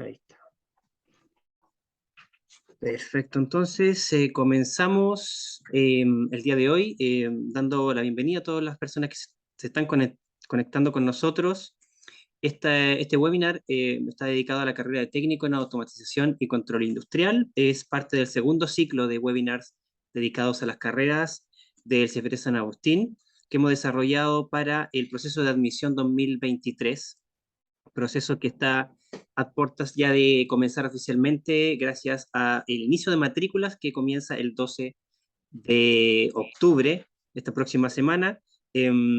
Ahí está. Perfecto, entonces comenzamos el día de hoy dando la bienvenida a todas las personas que se están conectando con nosotros. Este webinar está dedicado a la carrera de técnico en automatización y control industrial. Es parte del segundo ciclo de webinars dedicados a las carreras del CFT San Agustín que hemos desarrollado para el proceso de admisión 2023, proceso que está a puertas ya de comenzar oficialmente gracias al inicio de matrículas que comienza el 12 de octubre, esta próxima semana.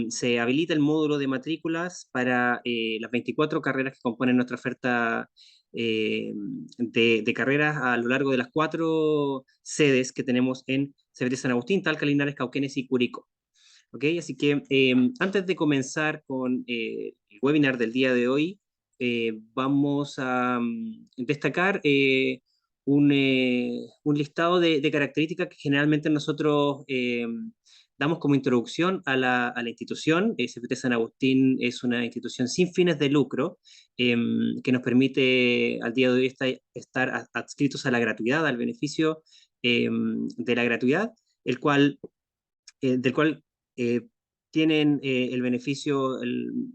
Se habilita el módulo de matrículas para las 24 carreras que componen nuestra oferta de carreras a lo largo de las 4 sedes que tenemos en CFT San Agustín, Talca, Linares, Cauquenes y Curicó. ¿Ok? Así que antes de comenzar con el webinar del día de hoy, vamos a destacar un listado de características que generalmente nosotros damos como introducción a la institución. CFT San Agustín es una institución sin fines de lucro que nos permite al día de hoy estar adscritos a la gratuidad, al beneficio de la gratuidad, del cual eh, tienen el beneficio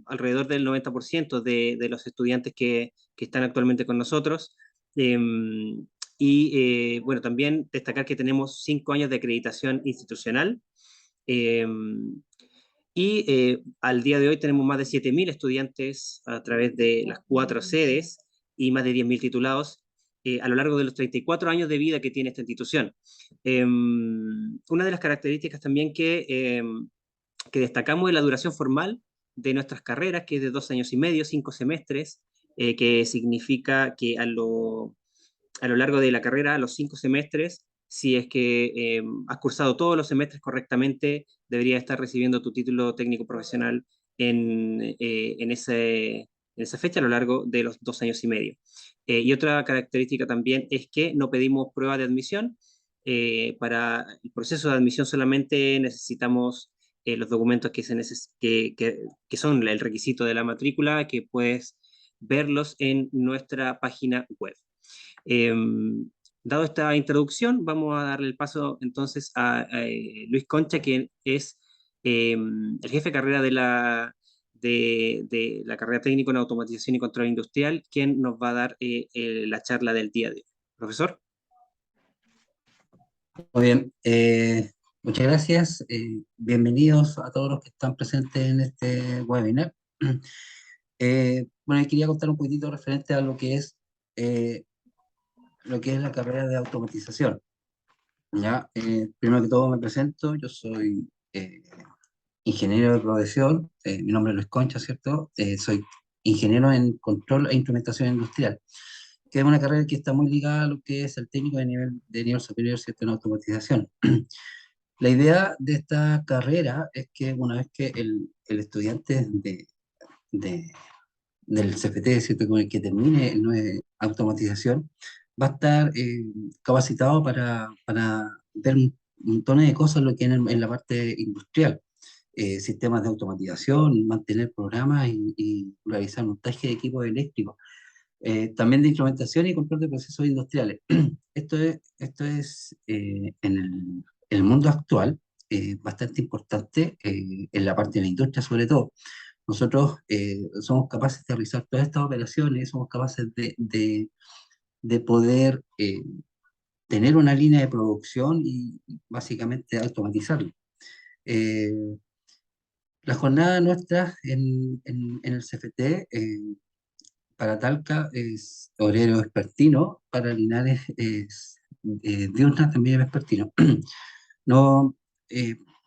alrededor del 90% de los estudiantes que están actualmente con nosotros. Eh, bueno, también destacar que tenemos 5 años de acreditación institucional. eh, al día de hoy tenemos más de 7.000 estudiantes a través de las 4 sedes y más de 10.000 titulados a lo largo de los 34 años de vida que tiene esta institución. Una de las características también que destacamos es la duración formal de nuestras carreras, que es de 2 años y medio, 5 semestres, que significa que a lo largo de la carrera, a los 5 semestres, si es que has cursado todos los semestres correctamente, deberías estar recibiendo tu título técnico profesional en esa fecha a lo largo de los 2 años y medio. Y otra característica también es que no pedimos prueba de admisión. Para el proceso de admisión solamente necesitamos los documentos que son el requisito de la matrícula, que puedes verlos en nuestra página web. Eh, Dado esta introducción, vamos a darle el paso entonces a Luis Concha, quien es el jefe de carrera de la carrera técnico en automatización y control industrial, quien nos va a dar la charla del día de hoy. Profesor. Muy bien, muchas gracias. Bienvenidos a todos los que están presentes en este webinar. Bueno, quería contar un poquitito referente a eh, lo que es la carrera de automatización. ¿Ya? Primero que todo me presento, yo soy ingeniero de profesión, mi nombre es Luis Concha, ¿cierto? Soy ingeniero en control e instrumentación industrial, que es una carrera que está muy ligada a lo que es el técnico de nivel superior, ¿cierto? En automatización. La idea de esta carrera es que una vez que el estudiante de- del CFT, ¿cierto? Con el que termine automatización, va a estar capacitado para ver un montón de cosas lo que en la parte industrial, sistemas de automatización, mantener programas y realizar montaje de equipos eléctricos, también de instrumentación y control de procesos industriales. Esto es en el mundo actual bastante importante en la parte de la industria sobre todo. Nosotros somos capaces de realizar todas estas operaciones, somos capaces de poder tener una línea de producción y básicamente automatizarlo. Eh, la jornada nuestra en el CFT para Talca es horario vespertino, para Linares es diurna también vespertino. No,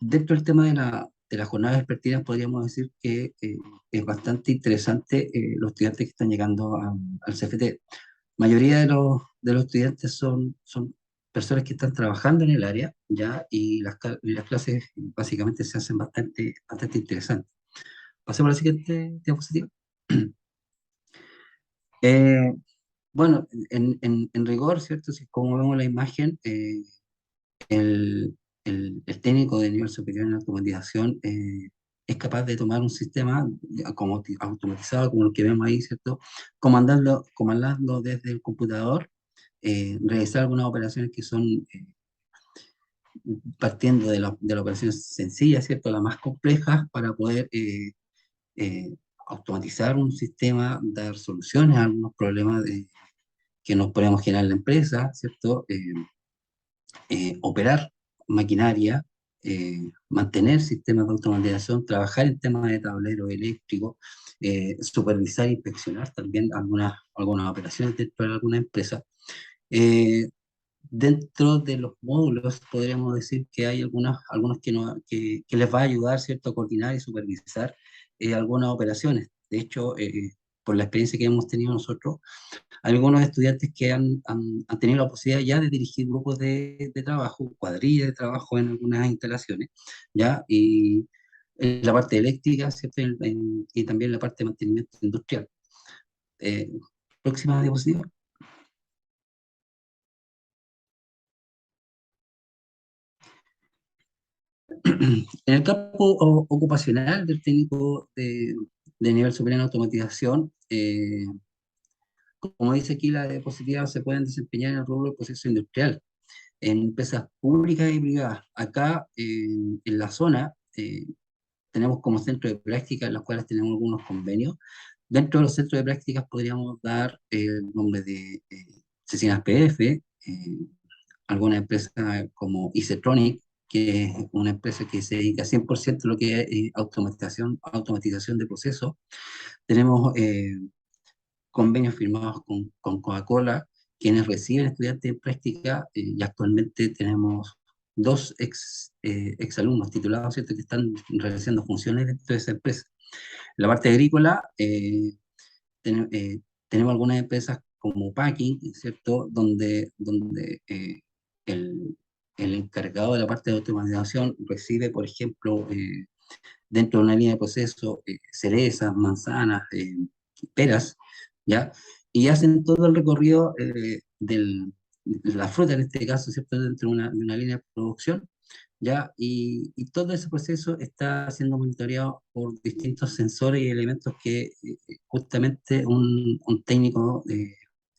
dentro del tema de la jornada vespertina podríamos decir que es bastante interesante los estudiantes que están llegando al CFT. La mayoría de los estudiantes son personas que están trabajando en el área, ¿ya? Y las clases básicamente se hacen bastante interesantes. Pasemos a la siguiente diapositiva. Eh, bueno, en rigor, ¿cierto? Si como vemos la imagen, el técnico de nivel superior en automatización es capaz de tomar un sistema como automatizado, como el que vemos ahí, ¿cierto? Comandarlo desde el computador, realizar algunas operaciones que son partiendo de la operación sencilla, ¿cierto? La más compleja para poder automatizar un sistema, dar soluciones a algunos problemas que nos podemos generar en la empresa, ¿cierto? Operar maquinaria, mantener sistemas de automatización, trabajar en temas de tablero eléctrico, supervisar e inspeccionar también algunas operaciones dentro de alguna empresa. Eh, Dentro de los módulos podríamos decir que hay algunos que les va a ayudar, ¿cierto?, a coordinar y supervisar algunas operaciones. De hecho, por la experiencia que hemos tenido nosotros, algunos estudiantes que han tenido la posibilidad ya de dirigir grupos de trabajo, cuadrillas de trabajo en algunas instalaciones, ¿ya? Y en la parte eléctrica, ¿cierto? Y también la parte de mantenimiento industrial. Eh, Próxima diapositiva. En el campo ocupacional del técnico de nivel superior en automatización, como dice aquí la diapositiva, se pueden desempeñar en el rubro del proceso industrial, en empresas públicas y privadas. Acá, en la zona, tenemos como centros de práctica, en los cuales tenemos algunos convenios. Dentro de los centros de prácticas podríamos dar el nombre de Cecinas PF, alguna empresa como Icetronic, que es una empresa que se dedica 100% a lo que es automatización de procesos. Tenemos convenios firmados con Coca-Cola, quienes reciben estudiantes en práctica, y actualmente tenemos dos exalumnos titulados, ¿cierto?, que están realizando funciones dentro de esa empresa. En la parte agrícola, tenemos algunas empresas como Packing, ¿cierto?, donde el, el encargado de la parte de automatización recibe, por ejemplo, dentro de una línea de proceso, cerezas, manzanas, peras, ¿ya? Y hacen todo el recorrido de la fruta, en este caso, ¿cierto?, dentro de una línea de producción, ¿ya? Y todo ese proceso está siendo monitoreado por distintos sensores y elementos que justamente un técnico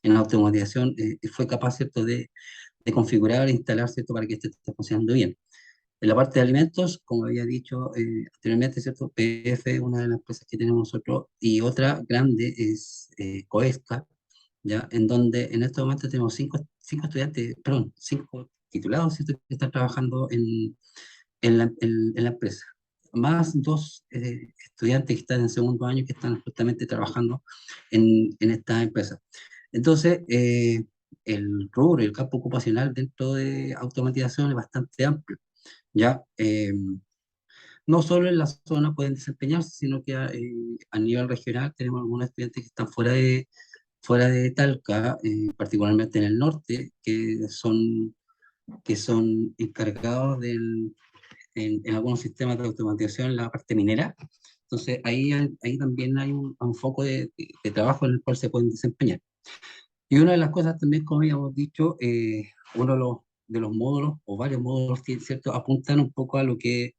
en automatización fue capaz, ¿cierto?, de configurar e instalar, ¿cierto?, para que esto esté funcionando bien. En la parte de alimentos, como había dicho anteriormente, ¿cierto? PF es una de las empresas que tenemos nosotros, y otra grande es Coesca, ¿ya? En donde en este momento tenemos cinco estudiantes, perdón, cinco titulados, ¿cierto?, que están trabajando en la empresa, más dos estudiantes que están en segundo año que están justamente trabajando en esta empresa. Entonces, el rubro y el campo ocupacional dentro de automatización es bastante amplio, ¿ya? No solo en la zona pueden desempeñarse, sino que a nivel regional tenemos algunos estudiantes que están fuera de Talca, particularmente en el norte, que son encargados en algunos sistemas de automatización en la parte minera. Entonces, ahí también hay un foco de trabajo en el cual se pueden desempeñar. Y una de las cosas también, como habíamos dicho, uno de los módulos, o varios módulos, ¿cierto?, apuntan un poco a lo que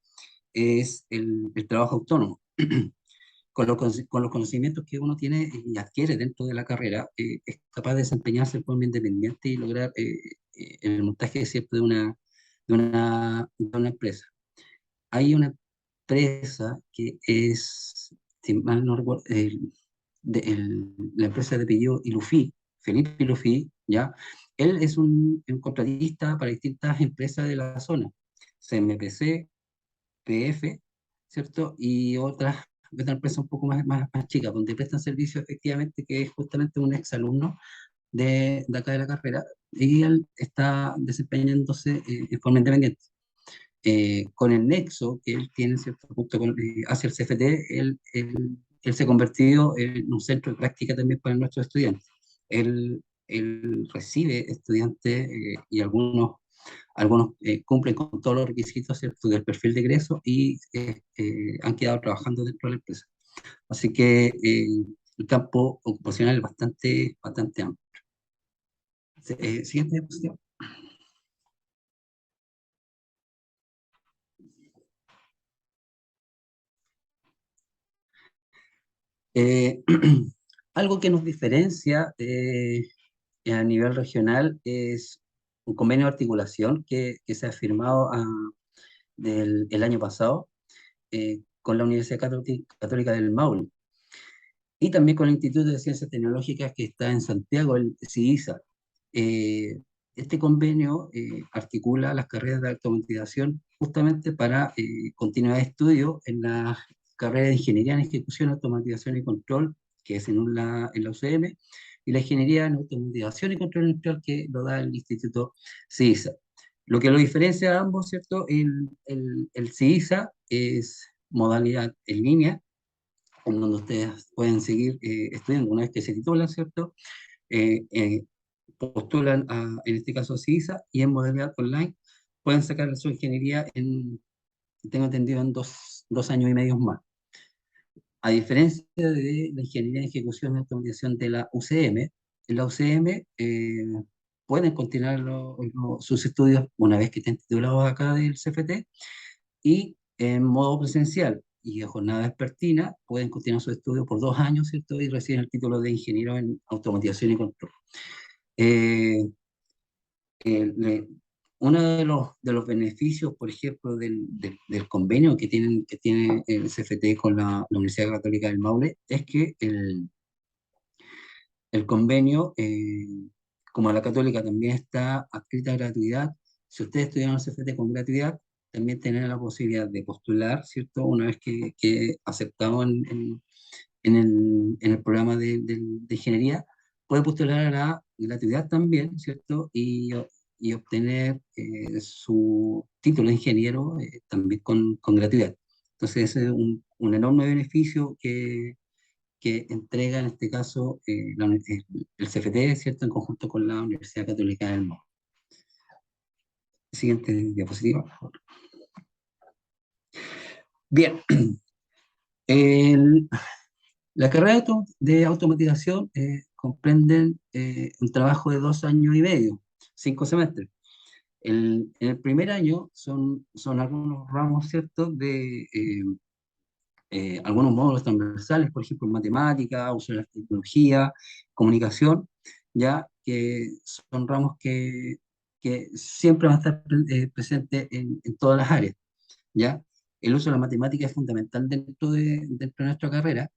es el trabajo autónomo. Con los conocimientos que uno tiene y adquiere dentro de la carrera, es capaz de desempeñarse de forma independiente y lograr el montaje, ¿cierto?, de una empresa. Hay una empresa que es, si mal no recuerdo, la empresa de apellido Ilufi, Felipe Ilufi, ¿ya? Él es un contratista para distintas empresas de la zona, CMPC, PF, ¿cierto? Y otra empresa un poco más chica, donde prestan servicio efectivamente, que es justamente un exalumno de acá de la carrera, y él está desempeñándose en forma independiente. Con el nexo que él tiene, ¿cierto?, hacia el CFT, él se ha convertido en un centro de práctica también para nuestros estudiantes. Él recibe estudiantes y algunos cumplen con todos los requisitos, ¿cierto?, del perfil de egreso, y han quedado trabajando dentro de la empresa. Así que el campo ocupacional es bastante, bastante amplio. Siguiente diapositiva. Eh, Algo que nos diferencia a nivel regional es un convenio de articulación que se ha firmado el año pasado con la Universidad Católica del Maule y también con el Instituto de Ciencias Tecnológicas que está en Santiago, el CIISA. Eh, este convenio articula las carreras de automatización justamente para continuidad de estudio en la carrera de Ingeniería en Ejecución, Automatización y Control, que es en la UCM, y la Ingeniería en Automatización y Control Industrial, que lo da el Instituto CIISA. Lo que lo diferencia a ambos, ¿cierto? El CIISA es modalidad en línea, en donde ustedes pueden seguir estudiando una vez que se titulan, ¿cierto? Eh, eh, Postulan en este caso a CISA y en modalidad online pueden sacar su ingeniería tengo entendido, en 2 años y medio más. A diferencia de la ingeniería en ejecución y automatización de la UCM, en la UCM pueden continuar sus estudios una vez que estén titulados acá del CFT y en modo presencial y a jornada vespertina pueden continuar sus estudios por 2 años, ¿cierto? Y reciben el título de ingeniero en automatización y control. Eh, le- Uno de los beneficios, por ejemplo, del convenio que tiene el CFT con la Universidad Católica del Maule es que el convenio, como la Católica también está adscrita a gratuidad, si ustedes estudian el CFT con gratuidad, también tienen la posibilidad de postular, ¿cierto? Una vez que aceptado en el programa de ingeniería, puede postular a la gratuidad también, ¿cierto? Y obtener su título de ingeniero también con gratuidad. Entonces, ese es un enorme beneficio que entrega en este caso el CFT, ¿cierto? En conjunto con la Universidad Católica del Mundo. Siguiente diapositiva, por favor. Bien, el- la carrera de automatización comprenden un trabajo de 2 años y medio, 5 semestres. En el primer año son algunos ramos, ¿cierto?, de algunos módulos transversales, por ejemplo, matemática, uso de la tecnología, comunicación, ya que son ramos que siempre van a estar presentes en todas las áreas, ¿ya? El uso de la matemática es fundamental dentro de nuestra carrera.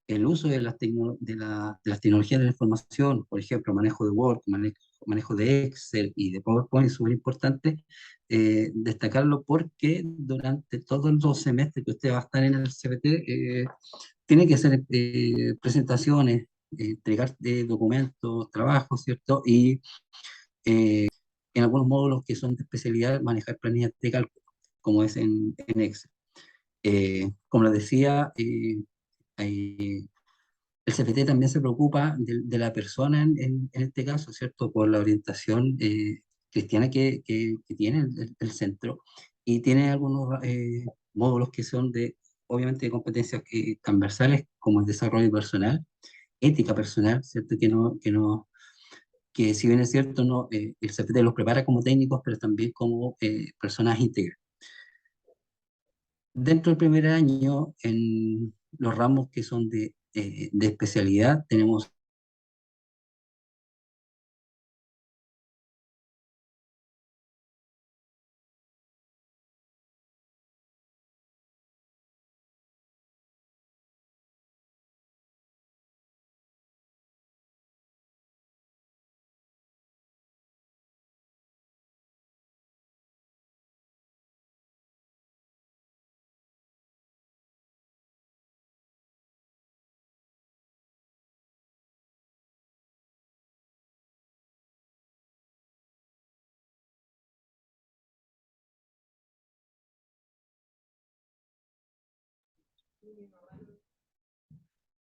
El uso de las tecnologías de la información, por ejemplo, manejo de Word, manejo de Excel y de PowerPoint, es súper importante destacarlo porque durante todos los semestres que usted va a estar en el CPT, tiene que hacer presentaciones, entregar documentos, trabajos, ¿cierto? Y en algunos módulos que son de especialidad, manejar planillas de cálculo, como es en Excel. Como les decía, hay el CFT también se preocupa de la persona en este caso, ¿cierto? Por la orientación cristiana que tiene el centro y tiene algunos módulos que son obviamente, de competencias transversales como el desarrollo personal, ética personal, ¿cierto? Que si bien es cierto, no, el CFT los prepara como técnicos, pero también como personas íntegras. Dentro del primer año, en los ramos que son de especialidad, tenemos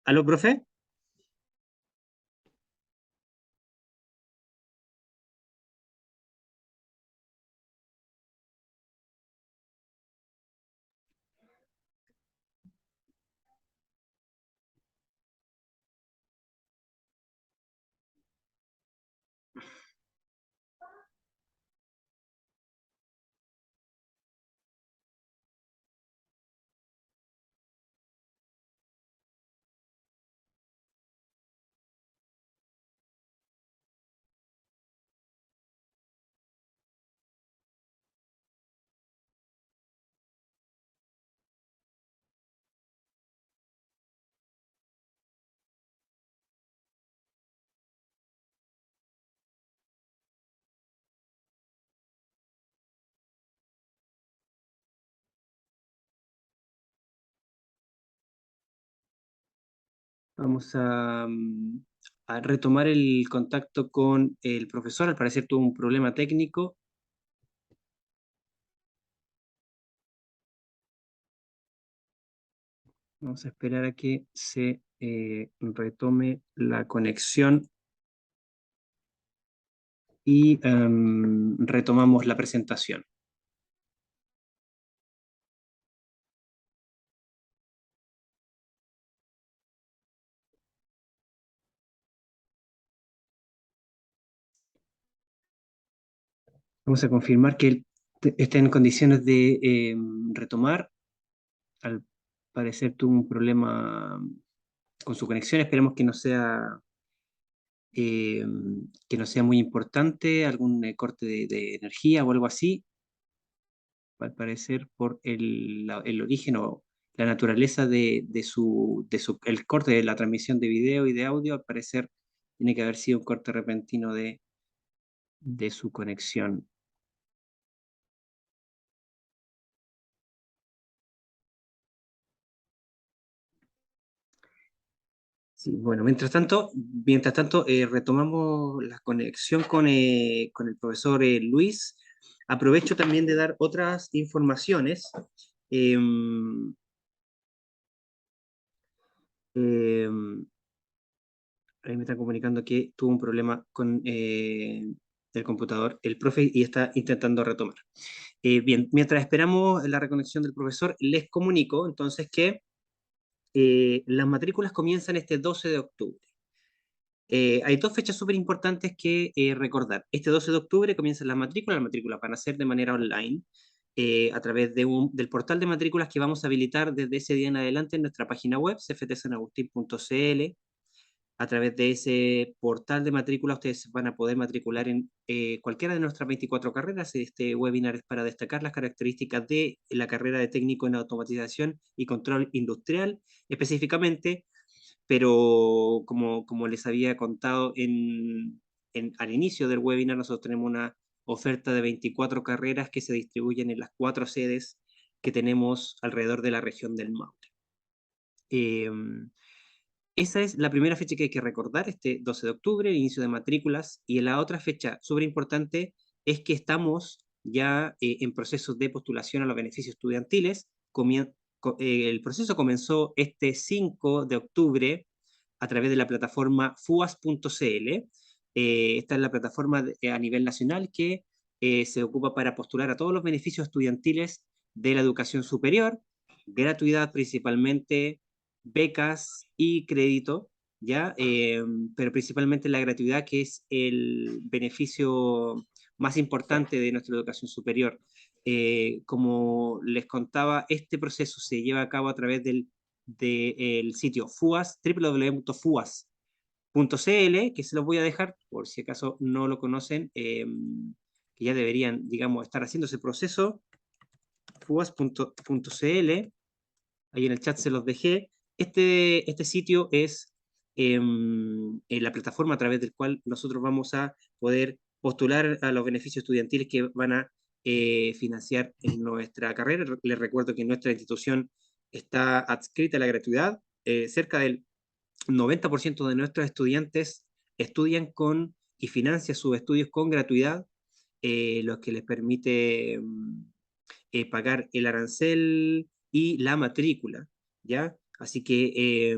¿Aló, profe? Vamos a retomar el contacto con el profesor. Al parecer tuvo un problema técnico. Vamos a esperar a que se retome la conexión y retomamos la presentación. Vamos a confirmar que él esté en condiciones de retomar. Al parecer tuvo un problema con su conexión. Esperemos eh, que no sea muy importante, algún corte de energía o algo así. Al parecer por el origen o la naturaleza el corte de la transmisión de video y de audio, al parecer tiene que haber sido un corte repentino de su conexión. Sí, bueno, mientras tanto retomamos la conexión con el profesor Luis. Aprovecho también de dar otras informaciones. Em, em, Ahí me están comunicando que tuvo un problema con el computador, el profe, y está intentando retomar. Bien, mientras esperamos la reconexión del profesor, les comunico entonces que las matrículas comienzan este 12 de octubre. Hay dos fechas súper importantes que recordar. Este 12 de octubre comienzan las matrículas van a ser de manera online a través del portal de matrículas que vamos a habilitar desde ese día en adelante en nuestra página web, cftsanagustin.cl. A través de ese portal de matrícula ustedes van a poder matricular en cualquiera de nuestras 24 carreras. Este webinar es para destacar las características de la carrera de técnico en automatización y control industrial específicamente, pero como les había contado al inicio del webinar, nosotros tenemos una oferta de 24 carreras que se distribuyen en las 4 sedes que tenemos alrededor de la región del Maule. Esa es la primera fecha que hay que recordar, este 12 de octubre, el inicio de matrículas. Y la otra fecha súper importante es que estamos ya en proceso de postulación a los beneficios estudiantiles. El proceso comenzó este 5 de octubre a través de la plataforma fuas.cl. Esta es la plataforma a nivel nacional que se ocupa para postular a todos los beneficios estudiantiles de la educación superior, gratuidad principalmente, becas y crédito, ¿ya? Pero principalmente la gratuidad, que es el beneficio más importante de nuestra educación superior. Como les contaba, este proceso se lleva a cabo a través del sitio FUAS, www.fuas.cl, que se los voy a dejar por si acaso no lo conocen, que ya deberían, digamos, estar haciendo ese proceso, fuas.cl. Ahí en el chat se los dejé. Este sitio es la plataforma a través del cual nosotros vamos a poder postular a los beneficios estudiantiles que van a financiar en nuestra carrera. Les recuerdo que nuestra institución está adscrita a la gratuidad. Cerca del 90% de nuestros estudiantes estudian con y financian sus estudios con gratuidad, lo que les permite pagar el arancel y la matrícula, ¿ya? Así que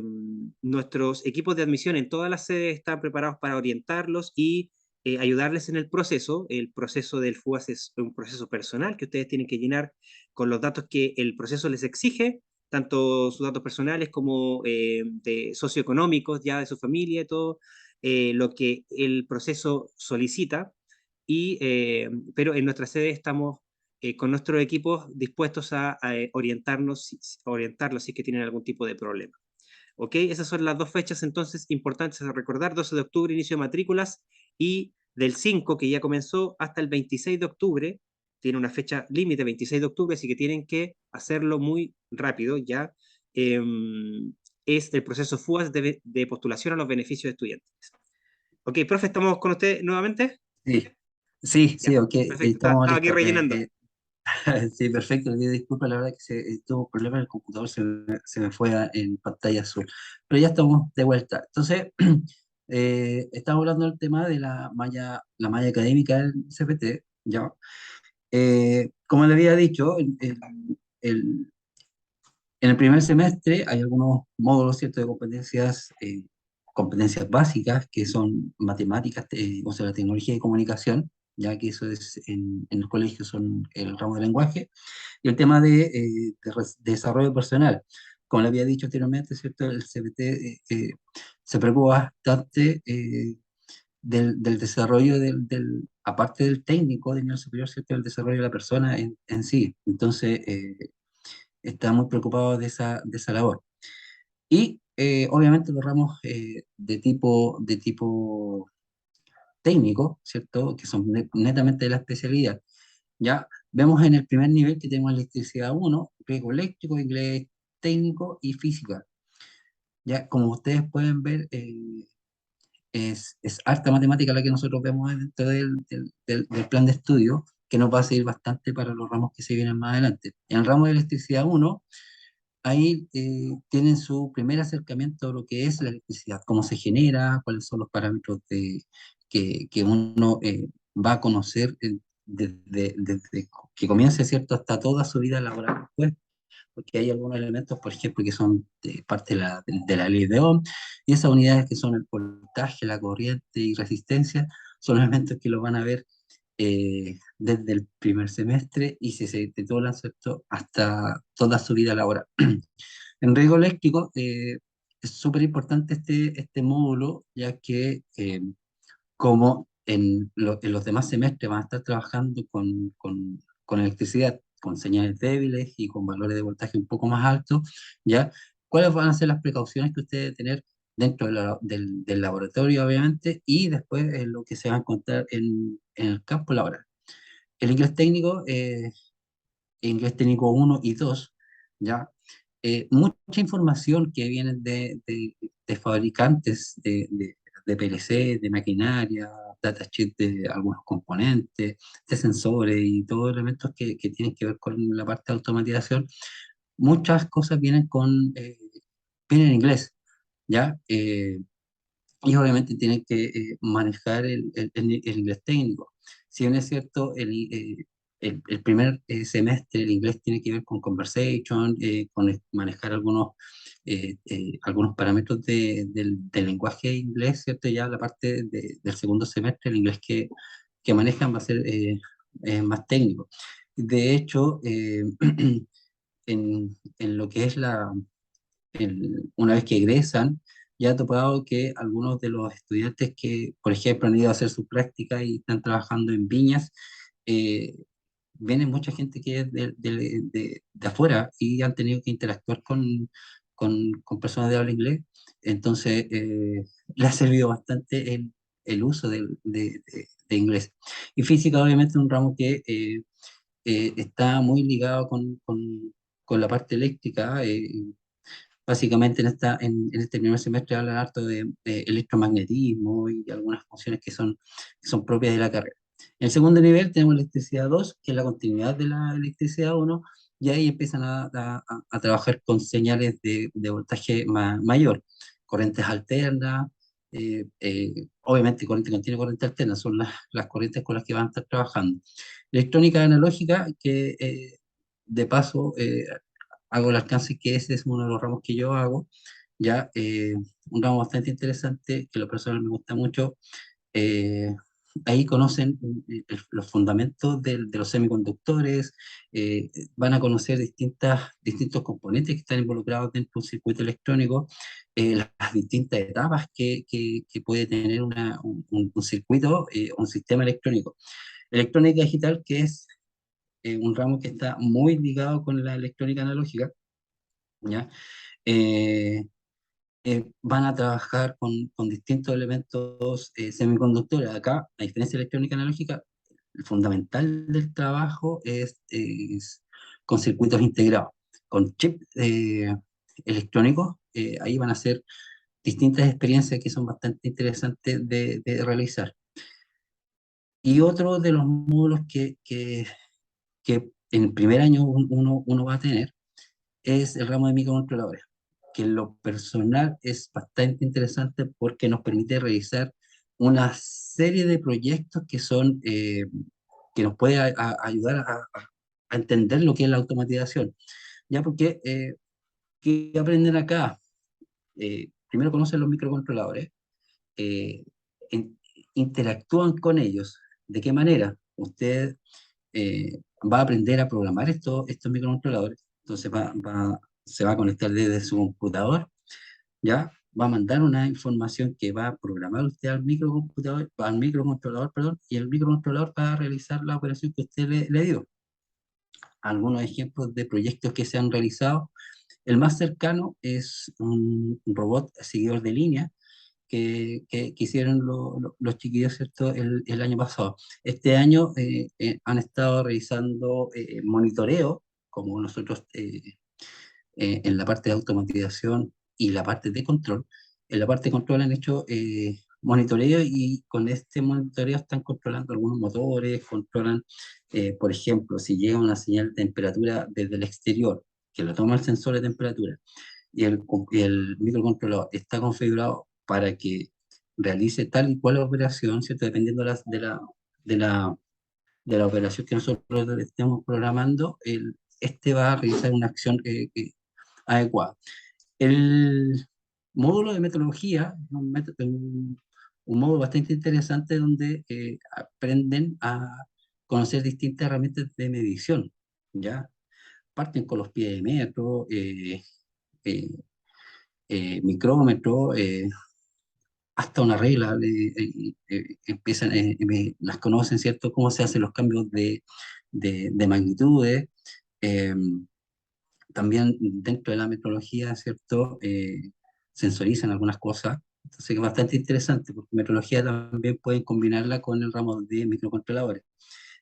nuestros equipos de admisión en todas las sedes están preparados para orientarlos y ayudarles en el proceso. El proceso del FUAS es un proceso personal que ustedes tienen que llenar con los datos que el proceso les exige, tanto sus datos personales como de socioeconómicos, ya de su familia y todo lo que el proceso solicita. Pero en nuestra sede estamos con nuestros equipos dispuestos a orientarlos si es que tienen algún tipo de problema. ¿Ok? Esas son las dos fechas entonces importantes a recordar: 12 de octubre, inicio de matrículas, y del 5, que ya comenzó, hasta el 26 de octubre, tiene una fecha límite, 26 de octubre, así que tienen que hacerlo muy rápido, ya. Es el proceso FUAS de postulación a los beneficios estudiantes. Ok, profe, ¿estamos con usted nuevamente? Sí, sí, Ya, sí, ok, perfecto, estamos estaba aquí listos. rellenando. Sí, perfecto. Le pido disculpas, la verdad que tuvo problemas en el computador, se me fue en pantalla azul. Pero ya estamos de vuelta. Entonces, estamos hablando del tema de la malla académica del CPT, ¿ya? Como le había dicho, el- en el primer semestre hay algunos módulos, ¿cierto?, de competencias básicas, que son matemáticas, o sea, la tecnología y comunicación, ya que eso es en el colegio son el ramo de lenguaje, y el tema de desarrollo personal. Como le había dicho anteriormente, ¿cierto? El CBT se preocupa bastante del desarrollo aparte del técnico de nivel superior, ¿cierto? El desarrollo de la persona en sí. Entonces, está muy preocupado de esa labor. Y obviamente los ramos de tipo técnico, ¿cierto? Que son netamente de la especialidad. Ya vemos en el primer nivel que tenemos electricidad uno, riesgo eléctrico, inglés técnico y física. Ya como ustedes pueden ver, es harta matemática la que nosotros vemos dentro del plan de estudio, que nos va a servir bastante para los ramos que se vienen más adelante. En el ramo de electricidad uno, ahí tienen su primer acercamiento a lo que es la electricidad, cómo se genera, cuáles son los parámetros que uno va a conocer desde que comience, ¿cierto?, hasta toda su vida laboral después, porque hay algunos elementos, por ejemplo, que son parte de la ley de Ohm, y esas unidades que son el voltaje, la corriente y resistencia, son elementos que los van a ver desde el primer semestre y se titulan, ¿cierto?, hasta toda su vida laboral. En riesgo eléctrico es súper importante este módulo, ya que como en los demás semestres van a estar trabajando con electricidad, con señales débiles y con valores de voltaje un poco más altos, ¿ya? ¿Cuáles van a ser las precauciones que usted debe tener dentro del laboratorio, obviamente, y después lo que se va a encontrar en el campo laboral? El inglés técnico uno y 2, ¿ya? Mucha información que viene de fabricantes de PLC, de maquinaria, datasheet de algunos componentes, de sensores y todos elementos que tienen que ver con la parte de automatización. Muchas cosas vienen en inglés, ¿ya? Y obviamente tienen que manejar el inglés técnico. Si bien es cierto, el primer semestre el inglés tiene que ver con conversation, manejar algunos parámetros del lenguaje inglés, ¿cierto? Ya la parte del segundo semestre, el inglés que manejan va a ser más técnico. De hecho, en lo que es una vez que egresan, ya ha topado que algunos de los estudiantes que, por ejemplo, han ido a hacer su práctica y están trabajando en viñas, eh, viene mucha gente que es de afuera y han tenido que interactuar con personas de habla inglés. Entonces, le ha servido bastante el uso de inglés. Y física, obviamente, es un ramo que está muy ligado con la parte eléctrica. Básicamente en este primer semestre hablan harto de electromagnetismo y algunas funciones que son propias de la carrera. En el segundo nivel tenemos electricidad 2, que es la continuidad de la electricidad 1, y ahí empiezan a trabajar con señales de voltaje mayor, corrientes alternas, obviamente corriente continua y corriente alterna son las corrientes con las que van a estar trabajando. Electrónica analógica, que de paso hago el alcance, que ese es uno de los ramos que yo hago, ya un ramo bastante interesante que a lo personal me gusta mucho. eh, Ahí conocen los fundamentos de los semiconductores, van a conocer distintos componentes que están involucrados dentro de un circuito electrónico, las distintas etapas que puede tener un circuito, un sistema electrónico. Electrónica digital, que es un ramo que está muy ligado con la electrónica analógica, ¿ya? Eh, Van a trabajar con distintos elementos semiconductores. Acá, a diferencia de electrónica analógica, el fundamental del trabajo es con circuitos integrados, con chips electrónicos. Ahí van a ser distintas experiencias que son bastante interesantes de realizar. Y otro de los módulos que en el primer año uno va a tener es el ramo de microcontroladores, que en lo personal es bastante interesante porque nos permite realizar una serie de proyectos que son, que nos puede ayudar a entender lo que es la automatización. Ya porque, ¿qué aprenden acá? Primero conocen los microcontroladores, eh, in- interactúan con ellos. ¿De qué manera? Usted va a aprender a programar estos microcontroladores, entonces se va a conectar desde su computador, ¿ya? Va a mandar una información que va a programar usted al microcomputador, al microcontrolador, perdón, y el microcontrolador va a realizar la operación que usted le dio. Algunos ejemplos de proyectos que se han realizado. El más cercano es un robot seguidor de línea que hicieron los chiquillos, ¿cierto? El año pasado. Este año han estado realizando monitoreo, como nosotros en la parte de automatización y la parte de control. En la parte de control han hecho monitoreo y con este monitoreo están controlando algunos motores, controlan, por ejemplo, si llega una señal de temperatura desde el exterior, que lo toma el sensor de temperatura, y el microcontrolador está configurado para que realice tal y cual operación, ¿cierto? Dependiendo de la, de la operación que nosotros estemos programando, este va a realizar una acción adecuada. El módulo de metodología, un módulo bastante interesante donde aprenden a conocer distintas herramientas de medición, ¿ya? Parten con los pies de metro, eh, micrómetro, hasta una regla, empiezan, las conocen, ¿cierto? Cómo se hacen los cambios de magnitudes. eh, También dentro de la metodología, ¿cierto? Sensorizan algunas cosas. Entonces es bastante interesante porque metodología también pueden combinarla con el ramo de microcontroladores.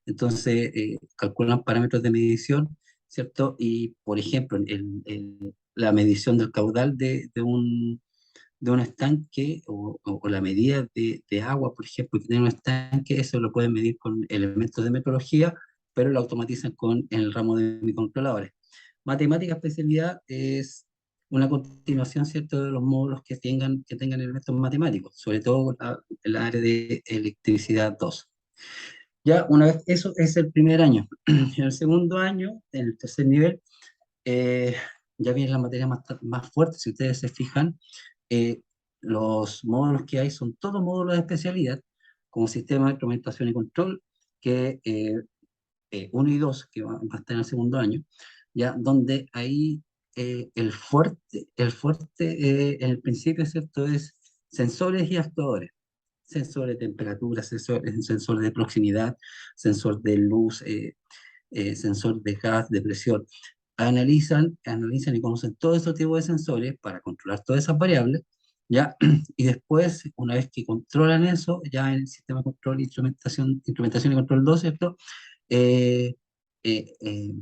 Entonces calculan parámetros de medición, ¿cierto? Y, por ejemplo, la medición del caudal de un estanque o la medida de agua, por ejemplo, que tiene un estanque, eso lo pueden medir con elementos de metodología, pero lo automatizan con en el ramo de microcontroladores. Matemática especialidad es una continuación, ¿cierto?, de los módulos que tengan elementos matemáticos, sobre todo el área de electricidad 2. Ya una vez, eso es el primer año. En el segundo año, en el tercer nivel, eh, ya viene la materia más fuerte, si ustedes se fijan, eh, los módulos que hay son todos módulos de especialidad, como sistema de instrumentación y control, que 1 y 2 que va a estar en el segundo año, ya donde ahí el fuerte en el principio, ¿cierto?, es sensores y actuadores. Sensores de temperatura, sensor de proximidad, sensor de luz, sensor de gas, de presión. Analizan y conocen todo ese tipo de sensores para controlar todas esas variables, ¿ya? Y después, una vez que controlan eso, ya en el sistema de control, instrumentación y control 2, ¿cierto? Eh, eh, eh,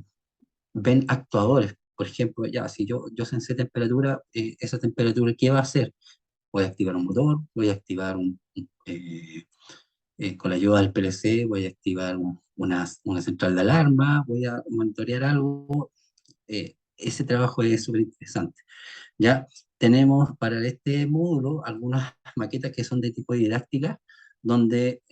Ven actuadores. Por ejemplo, ya, si yo sensé temperatura, esa temperatura, ¿qué va a hacer? Voy a activar un motor, voy a activar con la ayuda del PLC, voy a activar una central de alarma, voy a monitorear algo. Ese trabajo es súper interesante. Ya tenemos para este módulo algunas maquetas que son de tipo didáctica, donde,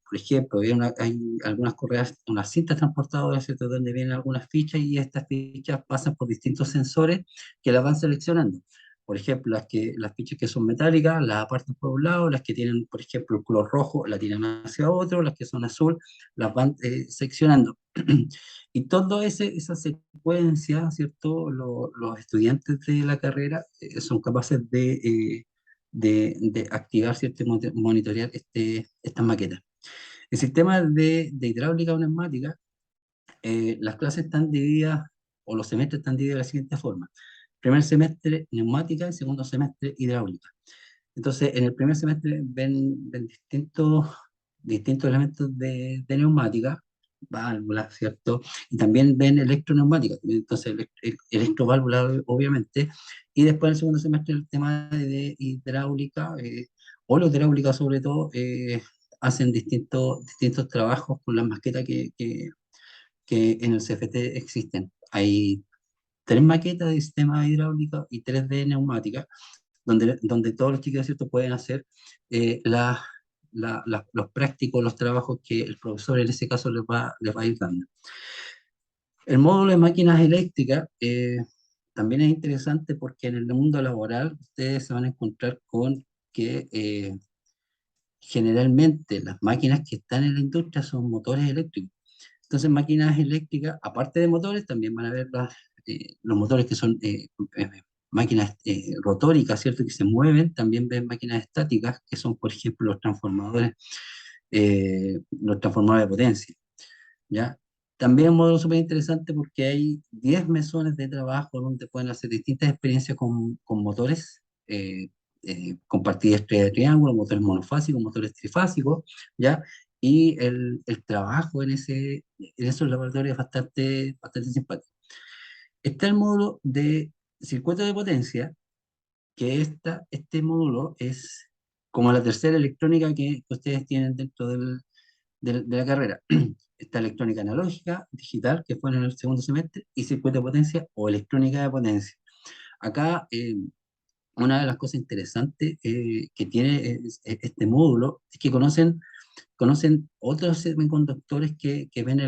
por ejemplo, hay algunas correas, unas cintas transportadoras, ¿cierto?, donde vienen algunas fichas y estas fichas pasan por distintos sensores que las van seleccionando. Por ejemplo, las fichas que son metálicas las apartan por un lado, las que tienen, por ejemplo, el color rojo la tiran hacia otro, las que son azul las van seccionando. Y toda esa secuencia, ¿cierto? Los estudiantes de la carrera son capaces de activar, ¿cierto? Y monitorear estas maquetas. El sistema de hidráulica o neumática, las clases están divididas, o los semestres están divididos de la siguiente forma. Primer semestre neumática, segundo semestre hidráulica. Entonces, en el primer semestre ven distintos elementos de neumática, válvulas, ¿cierto? Y también ven electroneumática, entonces electroválvulas, obviamente. Y después en el segundo semestre el tema de hidráulica, o la hidráulica sobre todo, hacen distintos trabajos con las maquetas que en el CFT existen. Hay tres maquetas de sistemas hidráulicos y tres de neumática, donde todos los chicos, ¿cierto?, pueden hacer los prácticos, los trabajos que el profesor en ese caso les va a ir dando. El módulo de máquinas eléctricas también es interesante porque en el mundo laboral ustedes se van a encontrar con que generalmente las máquinas que están en la industria son motores eléctricos. Entonces, máquinas eléctricas, aparte de motores, también van a ver los motores que son máquinas rotóricas, ¿cierto? Que se mueven. También ven máquinas estáticas, que son, por ejemplo, los transformadores de potencia, ¿ya? También un módulo súper interesante porque hay 10 mesones de trabajo donde pueden hacer distintas experiencias con motores, con partidas de triángulo, motores monofásicos, motores trifásicos, ¿ya? Y el trabajo en esos laboratorios es bastante simpático. Está el módulo de circuito de potencia, que este módulo es como la tercera electrónica que ustedes tienen dentro de la carrera. Está electrónica analógica, digital, que fue en el segundo semestre, y circuito de potencia o electrónica de potencia. Acá, una de las cosas interesantes que tiene este módulo es que conocen otros semiconductores que ven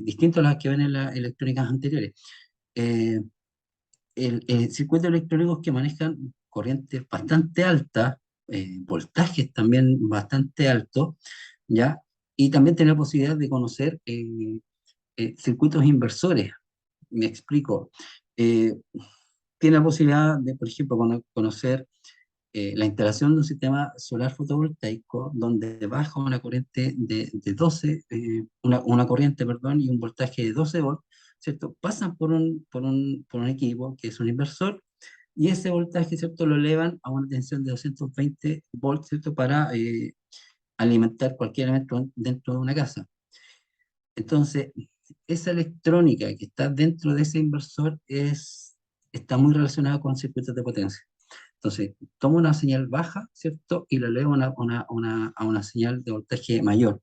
distintos a los que ven en las electrónicas anteriores. Eh, Circuitos electrónicos que manejan corrientes bastante altas, voltajes también bastante altos, ¿ya? Y también tener la posibilidad de conocer circuitos inversores. Me explico. Eh, Tiene la posibilidad de, por ejemplo, conocer la instalación de un sistema solar fotovoltaico donde baja una corriente de 12, una corriente, perdón, y un voltaje de 12 volts, ¿cierto? Pasan por un equipo que es un inversor y ese voltaje, ¿cierto?, lo elevan a una tensión de 220 volts, ¿cierto?, para alimentar cualquier elemento dentro de una casa. Entonces, esa electrónica que está dentro de ese inversor está muy relacionada con circuitos de potencia. Entonces, tomo una señal baja, ¿cierto? Y la elevo a una señal de voltaje mayor.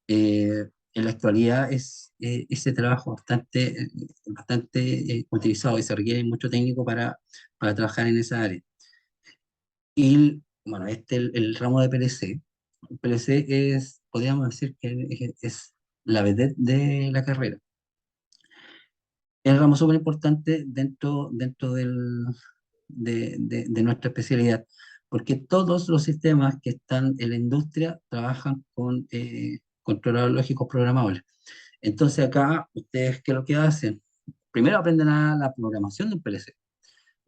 En la actualidad es ese trabajo bastante utilizado y se requiere mucho técnico para trabajar en esa área. Y bueno, el ramo de PLC. PLC podríamos decir que es la vedette de la carrera. Es un ramo súper importante dentro de nuestra especialidad, porque todos los sistemas que están en la industria trabajan con controladores lógicos programables. Entonces acá, ustedes, ¿qué es lo que hacen? Primero aprenden la programación de un PLC,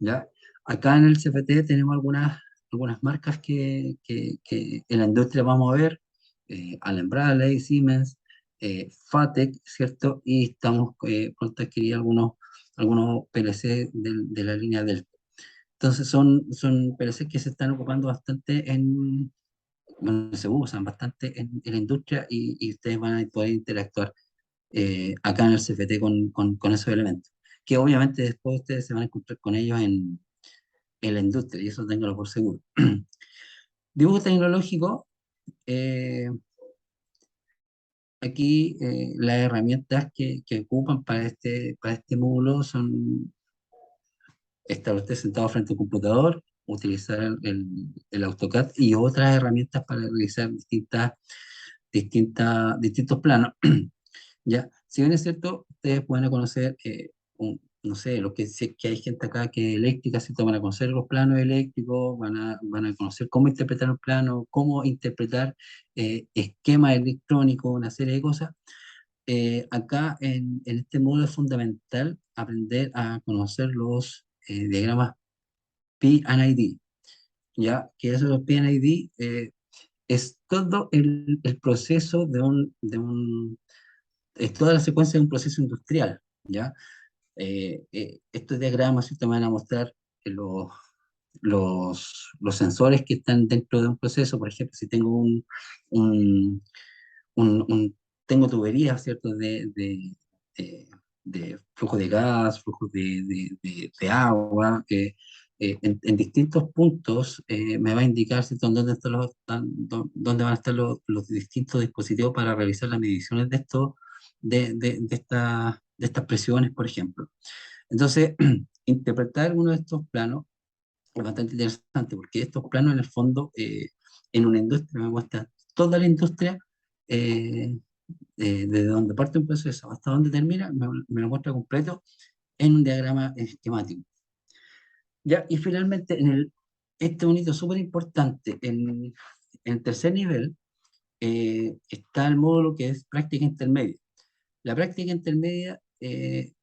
¿ya? Acá en el CFT tenemos algunas marcas que en la industria vamos a ver, Allen Bradley, Siemens, FATEC, ¿cierto? Y estamos pronto a adquirir algunos PLC de la línea Delta. Entonces son PLC que se están ocupando bastante bueno, se usan bastante en la industria y ustedes van a poder interactuar acá en el CFT con esos elementos, que obviamente después ustedes se van a encontrar con ellos en la industria, y eso ténganlo por seguro. Dibujo tecnológico, eh, aquí las herramientas que ocupan para este módulo son estar usted sentado frente al computador, utilizar el AutoCAD y otras herramientas para realizar distintos planos. ¿Ya? Si bien es cierto, ustedes pueden conocer, no sé, si es que hay gente acá que es eléctrica, ¿cierto? Van a conocer los planos eléctricos, van a conocer cómo interpretar un plano, cómo interpretar esquemas electrónicos, una serie de cosas. Acá en este módulo es fundamental aprender a conocer los diagramas P&ID, ¿ya? Que eso, los P&ID, es todo el proceso es toda la secuencia de un proceso industrial, ¿ya? Estos diagramas, ¿cierto?, me van a mostrar los sensores que están dentro de un proceso. Por ejemplo, si tengo un, tengo tuberías, ¿cierto?, de- de flujo de gas, flujo de agua, en distintos puntos me va a indicar, ¿cierto?, dónde van a estar los distintos dispositivos para realizar las mediciones de estos de estas presiones, por ejemplo. Entonces, interpretar uno de estos planos es bastante interesante porque estos planos en el fondo en una industria me muestra toda la industria eh, desde donde parte un proceso hasta donde termina, me lo muestra completo en un diagrama esquemático. ¿Ya? Y finalmente, este es un hito súper importante. En el tercer nivel está el módulo que es práctica intermedia. La práctica intermedia,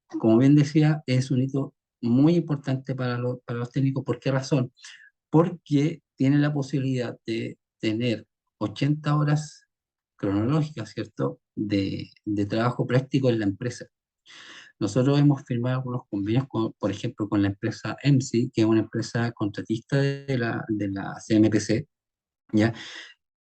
como bien decía, es un hito muy importante para los técnicos. ¿Por qué razón? Porque tienen la posibilidad de tener 80 horas cronológicas, ¿cierto?, de trabajo práctico en la empresa. Nosotros hemos firmado algunos convenios, por ejemplo, con la empresa EMSI, que es una empresa contratista de la CMPC, ¿ya?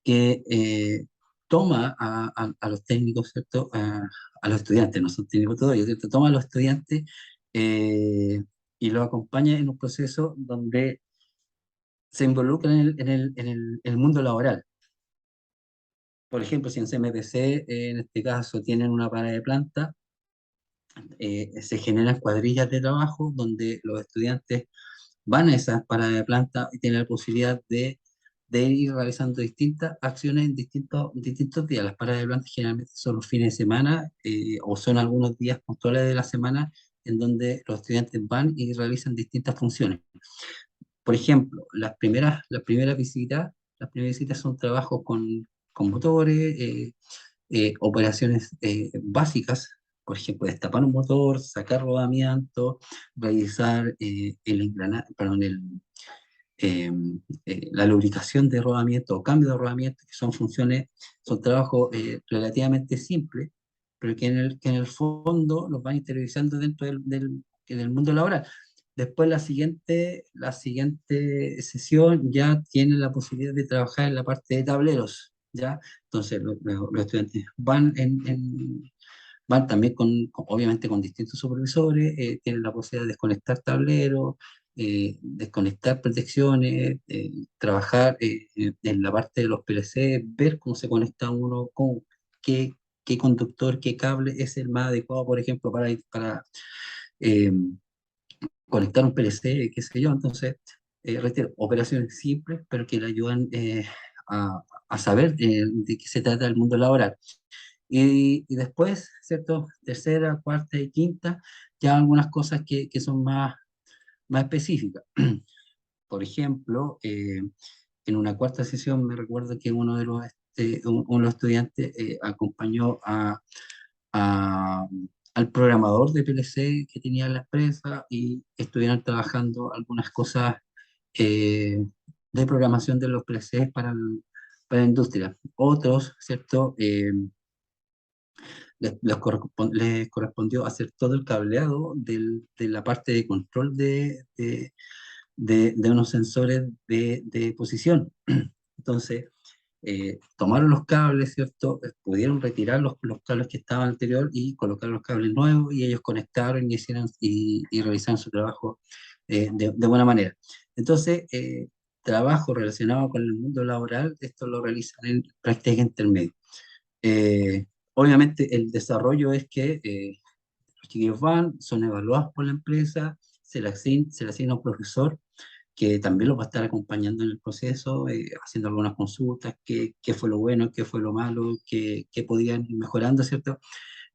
Que toma a los técnicos, ¿cierto? A los estudiantes, no son técnicos todavía, ¿cierto? Toma a los estudiantes eh, y los acompaña en un proceso donde se involucran en el mundo laboral. Por ejemplo, si en CMPC, en este caso, tienen una parada de planta, se generan cuadrillas de trabajo donde los estudiantes van a esas paradas de planta y tienen la posibilidad de ir realizando distintas acciones en distintos días. Las paradas de planta generalmente son los fines de semana o son algunos días puntuales de la semana en donde los estudiantes van y realizan distintas funciones. Por ejemplo, las primeras visitas son trabajos con motores, operaciones básicas, por ejemplo, destapar un motor, sacar rodamiento, realizar eh, la lubricación de rodamiento o cambio de rodamiento, que son funciones, son trabajos relativamente simples, pero que en el fondo los van interiorizando dentro del mundo laboral. Después la siguiente sesión ya tiene la posibilidad de trabajar en la parte de tableros, ¿ya? Entonces los estudiantes van también obviamente con distintos supervisores, tienen la posibilidad de desconectar tableros, desconectar protecciones, trabajar en la parte de los PLC, ver cómo se conecta uno, qué, qué conductor, qué cable es el más adecuado, por ejemplo, para eh, conectar un PLC, qué sé yo. Entonces, reitero, operaciones simples, pero que le ayudan a saber de qué se trata el mundo laboral. Y después, ¿cierto? Tercera, cuarta y quinta, ya algunas cosas que son más específicas. Por ejemplo, en una cuarta sesión me recuerdo que uno de los estudiantes acompañó a- al programador de PLC que tenía la empresa y estuvieron trabajando algunas cosas eh, de programación de los PLCs para la industria. Otros, ¿cierto? Les correspondió hacer todo el cableado de la parte de control de unos sensores de posición. Entonces, tomaron los cables, ¿cierto? Pudieron retirar los cables que estaban anterior y colocar los cables nuevos y ellos conectaron y realizaron su trabajo de buena manera. Entonces, trabajo relacionado con el mundo laboral, esto lo realizan en práctica intermedia. Obviamente el desarrollo es que los chiquillos son evaluados por la empresa, se le asigna un profesor que también los va a estar acompañando en el proceso, haciendo algunas consultas, qué fue lo bueno, qué fue lo malo, qué podían ir mejorando, ¿cierto?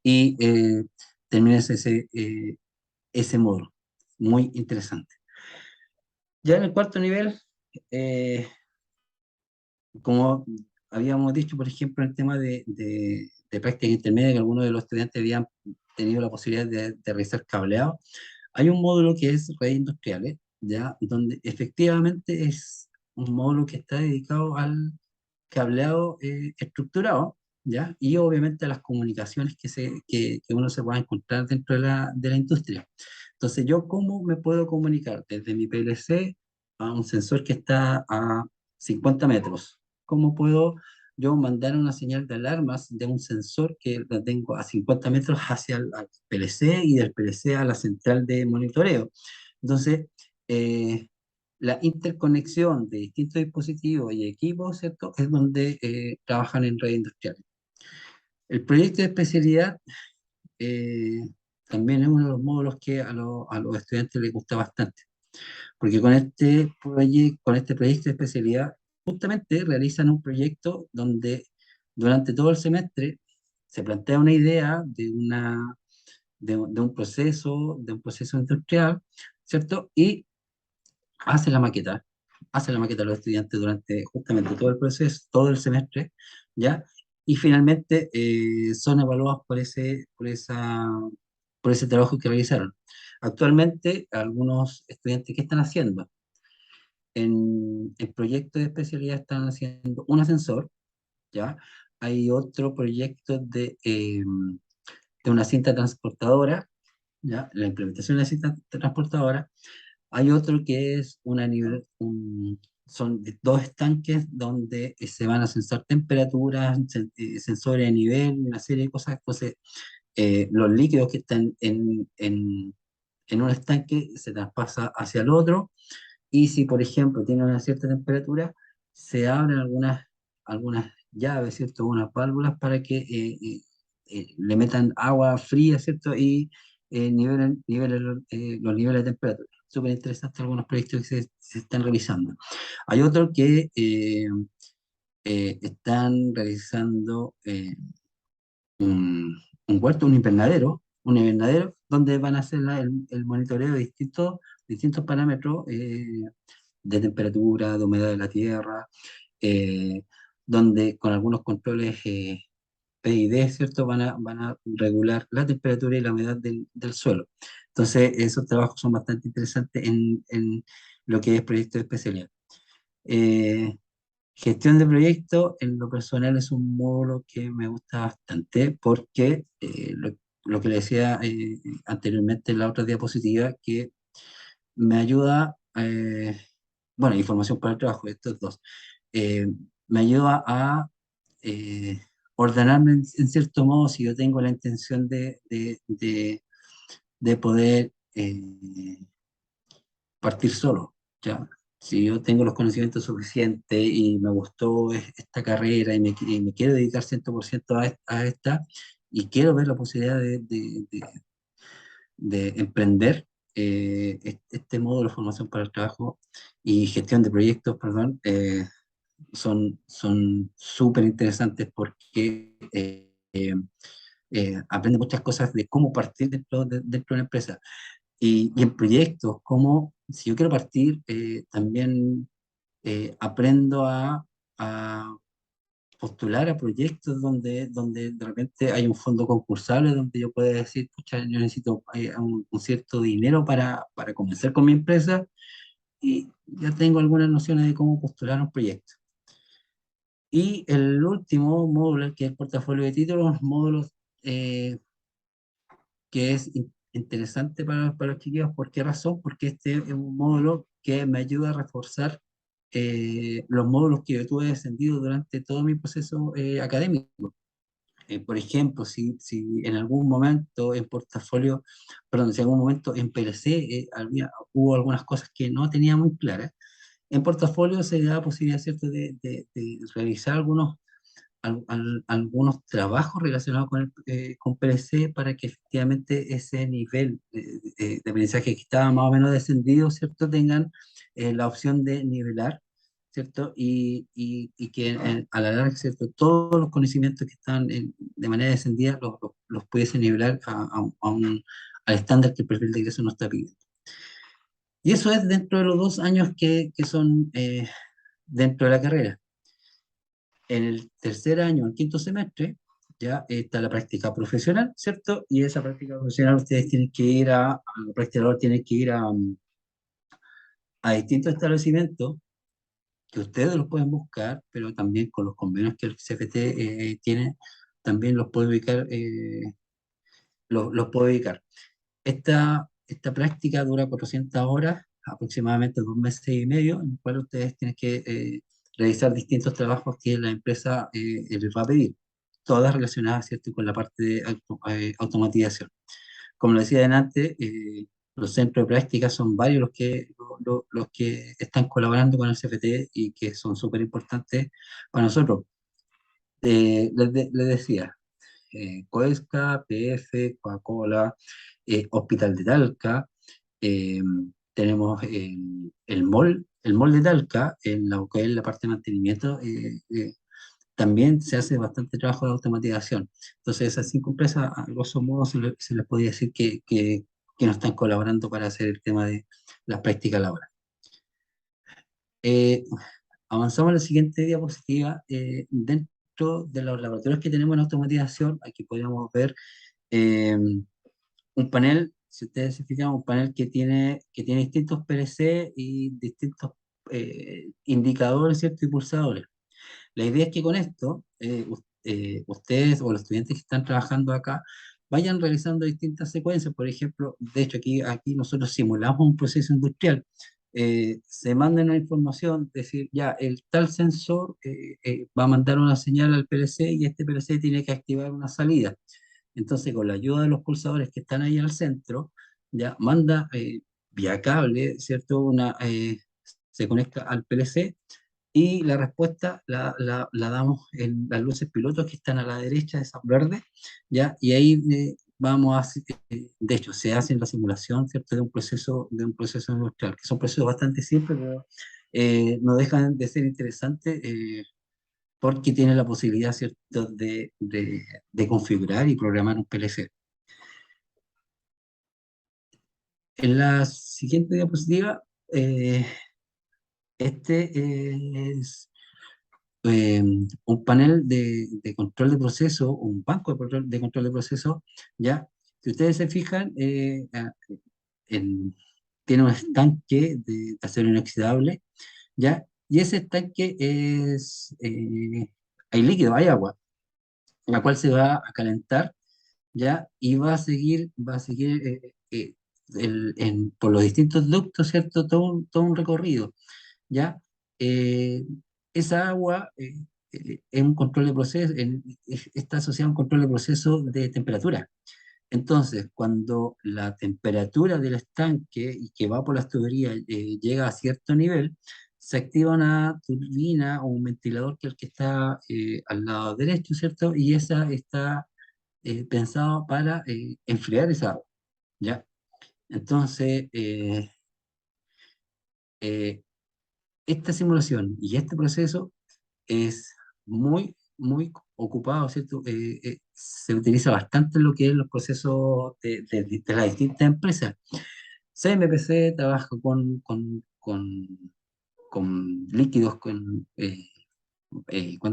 Y termina ese módulo. Muy interesante. Ya en el cuarto nivel, eh, como habíamos dicho, por ejemplo, en el tema de práctica intermedia, que algunos de los estudiantes habían tenido la posibilidad de realizar cableado, hay un módulo que es redes industriales, ¿ya? Donde efectivamente es un módulo que está dedicado al cableado estructurado, ¿ya? Y obviamente a las comunicaciones que uno se pueda encontrar dentro de la industria. Entonces, ¿yo cómo me puedo comunicar desde mi PLC a un sensor que está a 50 metros? ¿Cómo puedo yo mandar una señal de alarmas de un sensor que la tengo a 50 metros hacia el al PLC y del PLC a la central de monitoreo? Entonces, eh, la interconexión de distintos dispositivos y equipos, ¿cierto? Es donde trabajan en redes industriales. El proyecto de especialidad eh, también es uno de los módulos que a los estudiantes les gusta bastante, porque con este proyecto de especialidad justamente realizan un proyecto donde durante todo el semestre se plantea una idea de un proceso industrial, ¿cierto? Y hace la maqueta, hace la maqueta a los estudiantes durante justamente todo el proceso, todo el semestre, ¿ya? Y finalmente son evaluados por ese trabajo que realizaron. Actualmente, algunos estudiantes, ¿qué están haciendo? En proyectos de especialidad están haciendo un ascensor, ¿ya? Hay otro proyecto de una cinta transportadora, ¿ya? La implementación de la cinta transportadora. Hay otro que es son dos estanques donde se van a sensar temperaturas, sensores de nivel, una serie de cosas. Entonces, los líquidos que están en un estanque se traspasa hacia el otro y si, por ejemplo, tiene una cierta temperatura, se abren algunas llaves, ¿cierto? Unas válvulas para que le metan agua fría, ¿cierto? Y los niveles de temperatura. Súper interesante algunos proyectos que se están realizando. Hay otros que están realizando un huerto, un invernadero, donde van a hacer el monitoreo de distintos parámetros de temperatura, de humedad de la tierra, eh, donde con algunos controles PID, ¿cierto? Van a regular la temperatura y la humedad del suelo. Entonces, esos trabajos son bastante interesantes en lo que es proyecto de especialidad. Eh, Gestión de proyectos, en lo personal, es un módulo que me gusta bastante porque lo que le decía anteriormente en la otra diapositiva, que me ayuda, bueno, información para el trabajo, estos dos, eh, me ayuda a eh, ordenarme en cierto modo si yo tengo la intención de poder partir solo, ¿ya? Si yo tengo los conocimientos suficientes y me gustó esta carrera y me quiero dedicar 100% a esta y quiero ver la posibilidad de emprender este módulo de formación para el trabajo y gestión de proyectos, perdón, son súper interesantes porque aprende muchas cosas de cómo partir dentro de una empresa. Y en proyectos, como si yo quiero partir, también aprendo a postular a proyectos donde de repente hay un fondo concursable donde yo pueda decir, pucha, yo necesito un cierto dinero para comenzar con mi empresa y ya tengo algunas nociones de cómo postular un proyecto. Y el último módulo, que es el portafolio de títulos, módulos eh, que es interesante para los chiquillos. ¿Por qué razón? Porque este es un módulo que me ayuda a reforzar los módulos que yo tuve descendido durante todo mi proceso académico. Por ejemplo, si en algún momento en portafolio, perdón, si en algún momento en PLC hubo algunas cosas que no tenía muy claras, en portafolio se da la posibilidad, ¿cierto?, de realizar algunos trabajos relacionados con PLC para que efectivamente ese nivel de aprendizaje que estaba más o menos descendido, ¿cierto?, tengan la opción de nivelar, ¿cierto? Y que a la larga, ¿cierto?, todos los conocimientos que están de manera descendida los pudiese nivelar al estándar que el perfil de ingreso nos está pidiendo. Y eso es dentro de los 2 años que son dentro de la carrera. En el tercer año, en quinto semestre, ya está la práctica profesional, ¿cierto? Y esa práctica profesional ustedes tienen que ir el practicador tiene que ir a distintos establecimientos que ustedes los pueden buscar, pero también con los convenios que el CFT tiene, también los puede ubicar, los puede ubicar. Esta práctica dura 400 horas, aproximadamente 2 meses y medio, en el cual ustedes tienen que realizar distintos trabajos que la empresa les va a pedir, todas relacionadas, ¿cierto?, con la parte de automatización. Como lo decía antes, los centros de práctica son varios los que están colaborando con el CFT y que son súper importantes para nosotros. Les decía, Coesca, PF, Coca-Cola, Hospital de Talca, eh, tenemos el mall de Talca, en lo que es la parte de mantenimiento, también se hace bastante trabajo de automatización. Entonces, esas 5 empresas, a grosso modo, se les podría decir que nos están colaborando para hacer el tema de las prácticas laborales. Eh, Avanzamos a la siguiente diapositiva. Dentro de los laboratorios que tenemos en automatización, aquí podríamos ver eh, un panel, si ustedes se fijan, un panel que tiene distintos PLC y distintos indicadores, ¿cierto? Y pulsadores. La idea es que con esto, ustedes o los estudiantes que están trabajando acá vayan realizando distintas secuencias. Por ejemplo, de hecho, aquí nosotros simulamos un proceso industrial. Se manda una información, decir, ya, el tal sensor va a mandar una señal al PLC y este PLC tiene que activar una salida. Entonces, con la ayuda de los pulsadores que están ahí al centro, ya manda vía cable, ¿cierto? Se conecta al PLC y la respuesta la damos en las luces pilotos que están a la derecha, esas verdes, ¿ya? Y ahí vamos a hacer, de hecho, se hace la simulación, ¿cierto? De un proceso industrial, que son procesos bastante simples, pero no dejan de ser interesantes porque tienen la posibilidad, ¿cierto?, de configurar y programar un PLC. En la siguiente diapositiva, este es un panel de control de proceso, un banco de control de proceso, ¿ya? Si ustedes se fijan, en- tiene un estanque de acero inoxidable, ¿ya? Y ese estanque hay líquido, hay agua, la cual se va a calentar, ¿ya? Y va a seguir por los distintos ductos, ¿cierto? Todo un recorrido, ¿ya? Eh, Esa agua es un control de proceso, está asociado a un control de proceso de temperatura. Entonces, cuando la temperatura del estanque y que va por las tuberías llega a cierto nivel, se activa una turbina o un ventilador que es el que está al lado derecho, ¿cierto? Y esa está pensado para enfriar esa agua, ¿ya? Entonces, eh, esta simulación y este proceso es muy, muy ocupado, ¿cierto? Se utiliza bastante en lo que es los procesos de las distintas empresas. CMPC trabaja con líquidos, cuando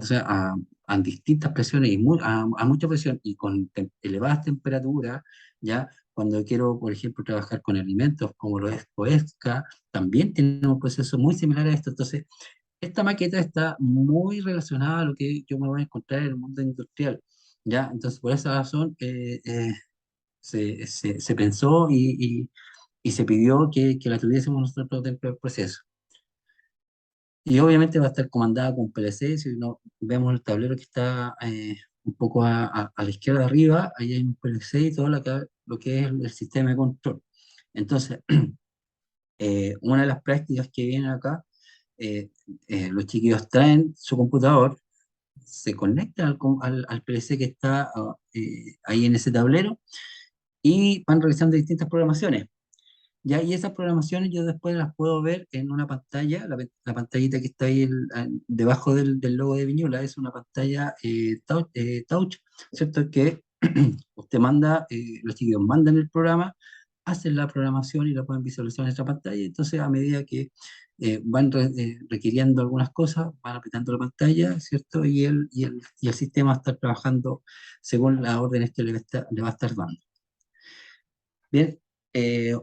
sea, a distintas presiones y a mucha presión y con elevadas temperaturas, ya cuando quiero, por ejemplo, trabajar con alimentos como lo es Coesca, también tiene un proceso muy similar a esto. Entonces, esta maqueta está muy relacionada a lo que yo me voy a encontrar en el mundo industrial, ¿ya? Entonces, por esa razón, se pensó y se pidió que la tuviésemos nosotros dentro del proceso. Y obviamente va a estar comandada con PLC. Si no vemos el tablero que está un poco a la izquierda de arriba, ahí hay un PLC y todo lo que es el sistema de control. Entonces, una de las prácticas que vienen acá, eh, los chiquillos traen su computador, se conectan al PLC que está ahí en ese tablero y van realizando distintas programaciones. ¿Ya? Y esas programaciones yo después las puedo ver en una pantalla, la pantallita que está ahí debajo del logo de Viñola, es una pantalla touch, ¿cierto? Que usted manda, los chiquillos mandan el programa, hacen la programación y la pueden visualizar en esta pantalla. Entonces, a medida que van requiriendo algunas cosas, van apretando la pantalla, ¿cierto? Y el sistema está trabajando según las órdenes que le va a estar dando. Bien,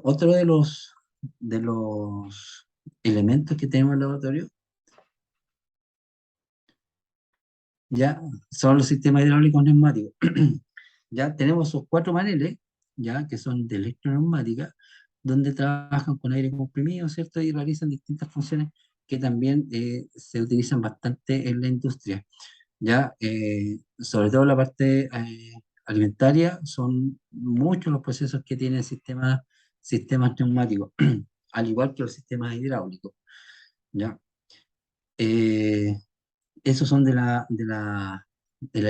otro de los elementos que tenemos en el laboratorio ya son los sistemas hidráulicos neumáticos. Ya tenemos esos 4 paneles, ya que son de electroneumática, donde trabajan con aire comprimido, ¿cierto? Y realizan distintas funciones que también se utilizan bastante en la industria. Ya, sobre todo la parte alimentaria, son muchos los procesos que tienen sistemas neumáticos, al igual que los sistemas hidráulicos. ¿Ya? Eh, Esos son de la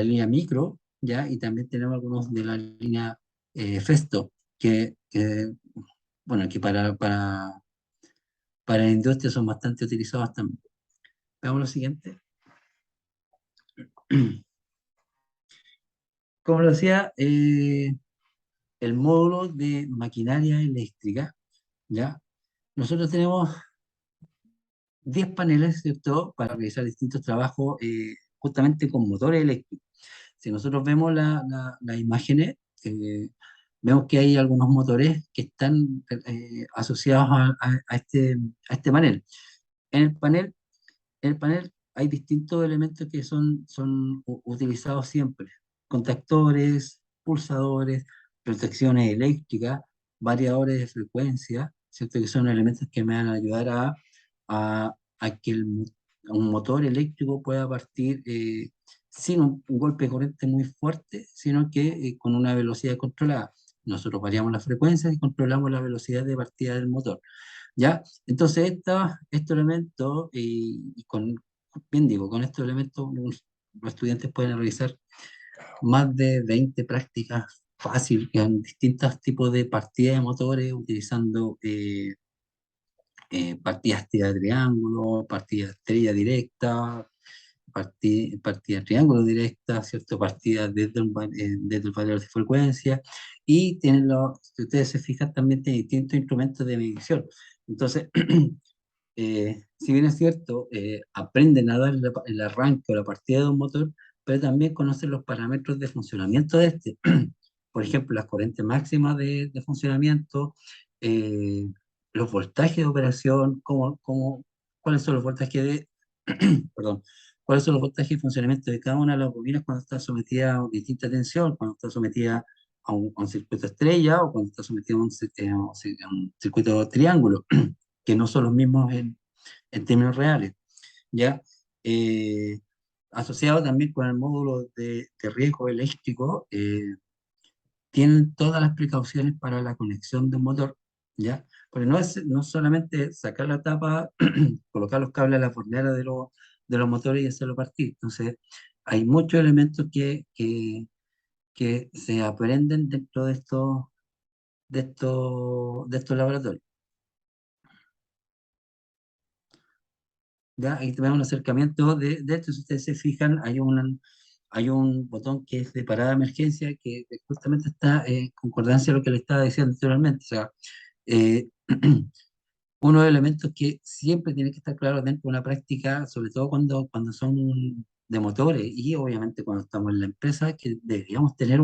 línea micro. ¿ya? Y también tenemos algunos de la línea Festo, bueno, que para la industria son bastante utilizados también. Veamos lo siguiente. Como lo decía, el módulo de maquinaria eléctrica, ¿ya? Nosotros tenemos 10 paneles, ¿cierto?, para realizar distintos trabajos justamente con motores eléctricos. Si nosotros vemos las imágenes, vemos que hay algunos motores que están asociados a este panel. En el panel, en el panel hay distintos elementos que son utilizados siempre: contactores, pulsadores, protecciones eléctricas, variadores de frecuencia, ¿cierto? Que son elementos que me van a ayudar a que un motor eléctrico pueda partir sin un golpe de corriente muy fuerte, sino que con una velocidad controlada. Nosotros variamos la frecuencia y controlamos la velocidad de partida del motor. ¿Ya? Entonces, estos elementos, bien digo, con estos elementos los estudiantes pueden realizar más de 20 prácticas fácil en distintos tipos de partidas de motores, utilizando partidas de triángulo, partidas estrella directa, partida de triángulo directa, ¿cierto? Partidas desde el valor de frecuencia, y si ustedes se fijan, también tienen distintos instrumentos de medición. Entonces, si bien es cierto, aprenden a dar el arranque o la partida de un motor, pero también conocen los parámetros de funcionamiento de este. Por ejemplo, las corrientes máximas de funcionamiento, eh, los voltajes de operación, cuáles son los voltajes perdón, cuáles son los voltajes de funcionamiento de cada una de las bobinas cuando está sometida a distinta tensión, cuando está sometida a un circuito estrella, o cuando está sometida a un circuito triángulo, que no son los mismos en términos reales, ¿ya? Eh, Asociado también con el módulo de riesgo eléctrico, tienen todas las precauciones para la conexión de un motor, ¿ya? Porque no solamente sacar la tapa, colocar los cables a la fornera de los motores y hacerlo partir. Entonces, hay muchos elementos que se aprenden dentro de estos laboratorios. ¿Ya? Ahí tenemos un acercamiento de esto. Si ustedes se fijan, hay un botón que es de parada de emergencia, que justamente está en concordancia a lo que le estaba diciendo anteriormente. O sea, eh, uno de los elementos que siempre tiene que estar claro dentro de una práctica, sobre todo cuando son de motores, y obviamente cuando estamos en la empresa, que deberíamos tener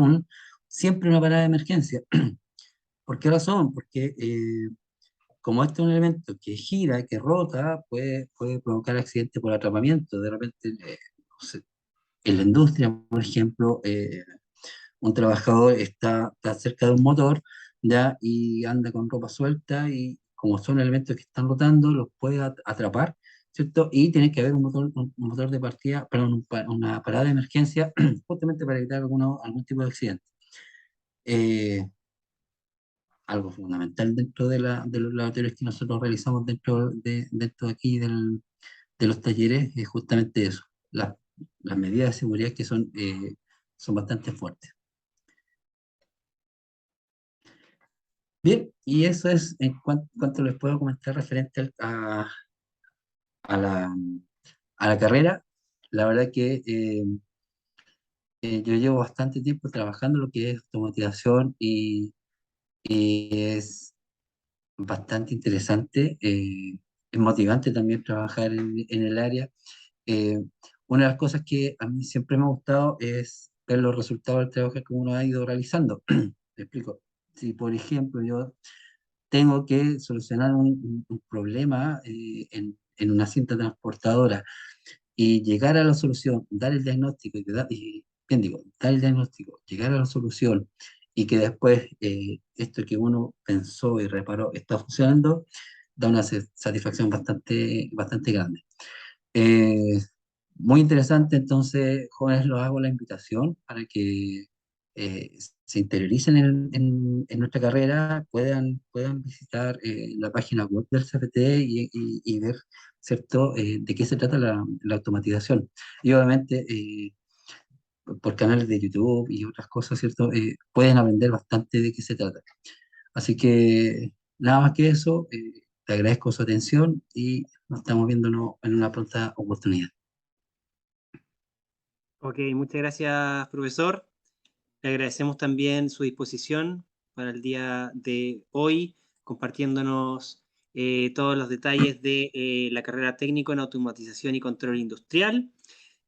siempre una parada de emergencia. ¿Por qué razón? Porque como este es un elemento que gira, que rota, puede provocar accidentes por atrapamiento. De repente, no sé, en la industria, por ejemplo, un trabajador está cerca de un motor, ¿ya? Y anda con ropa suelta, y como son elementos que están rotando, los puede atrapar, ¿cierto? Y tiene que haber un motor de partida, perdón, una parada de emergencia, justamente para evitar algún tipo de accidente. Eh, Algo fundamental dentro de los laboratorios que nosotros realizamos dentro de aquí de los talleres es justamente eso, las medidas de seguridad que son bastante fuertes. Bien, y eso es en cuanto les puedo comentar referente a la, a la carrera. La verdad que yo llevo bastante tiempo trabajando en lo que es automatización, y es bastante interesante. Es motivante también trabajar en el área. Eh, una de las cosas que a mí siempre me ha gustado es ver los resultados del trabajo que uno ha ido realizando. Te explico. Si, por ejemplo, yo tengo que solucionar un problema en una cinta transportadora, y llegar a la solución, dar el diagnóstico, bien digo, dar el diagnóstico, llegar a la solución, y que después esto que uno pensó y reparó está funcionando, da una satisfacción bastante, bastante grande. Eh, Muy interesante. Entonces, jóvenes, los hago la invitación para que eh, se interioricen en nuestra carrera, puedan visitar la página web del CFT, y ver, ¿cierto?, de qué se trata la automatización. Y obviamente, por canales de YouTube y otras cosas, ¿cierto? Pueden aprender bastante de qué se trata. Así que nada más que eso, te agradezco su atención y nos estamos viéndonos en una pronta oportunidad. Ok, muchas gracias, profesor. Le agradecemos también su disposición para el día de hoy, compartiéndonos todos los detalles de la carrera técnico en automatización y control industrial.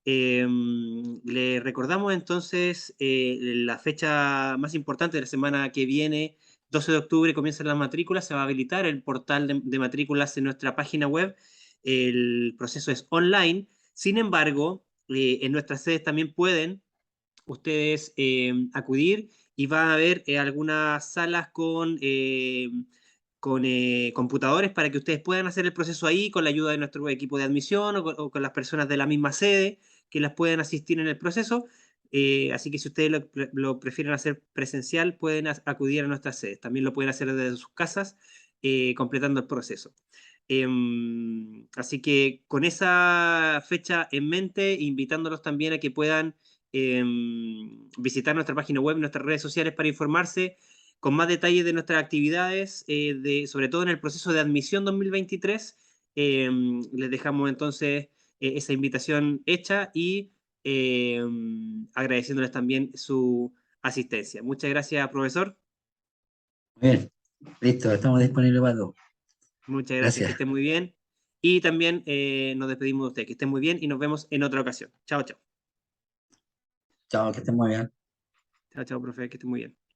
Le recordamos entonces la fecha más importante de la semana que viene, 12 de octubre, comienzan las matrículas, se va a habilitar el portal de matrículas en nuestra página web, el proceso es online, sin embargo, en nuestras sedes también pueden ustedes acudir y va a haber algunas salas con computadores para que ustedes puedan hacer el proceso ahí con la ayuda de nuestro equipo de admisión o con las personas de la misma sede que las pueden asistir en el proceso. Así que si ustedes lo prefieren hacer presencial, pueden acudir a nuestras sedes. También lo pueden hacer desde sus casas, completando el proceso. Así que con esa fecha en mente, invitándolos también a que puedan visitar nuestra página web, nuestras redes sociales para informarse con más detalles de nuestras actividades, sobre todo en el proceso de admisión 2023. Les dejamos entonces esa invitación hecha y agradeciéndoles también su asistencia. Muchas gracias, profesor. Muy bien, listo, estamos disponibles para todo. Muchas gracias, que Gracias. esté muy bien. Y también nos despedimos de usted, que esté muy bien y nos vemos en otra ocasión. Chao, chao. Chao, que estén muy bien. Chao, chao, profe, que esté muy bien.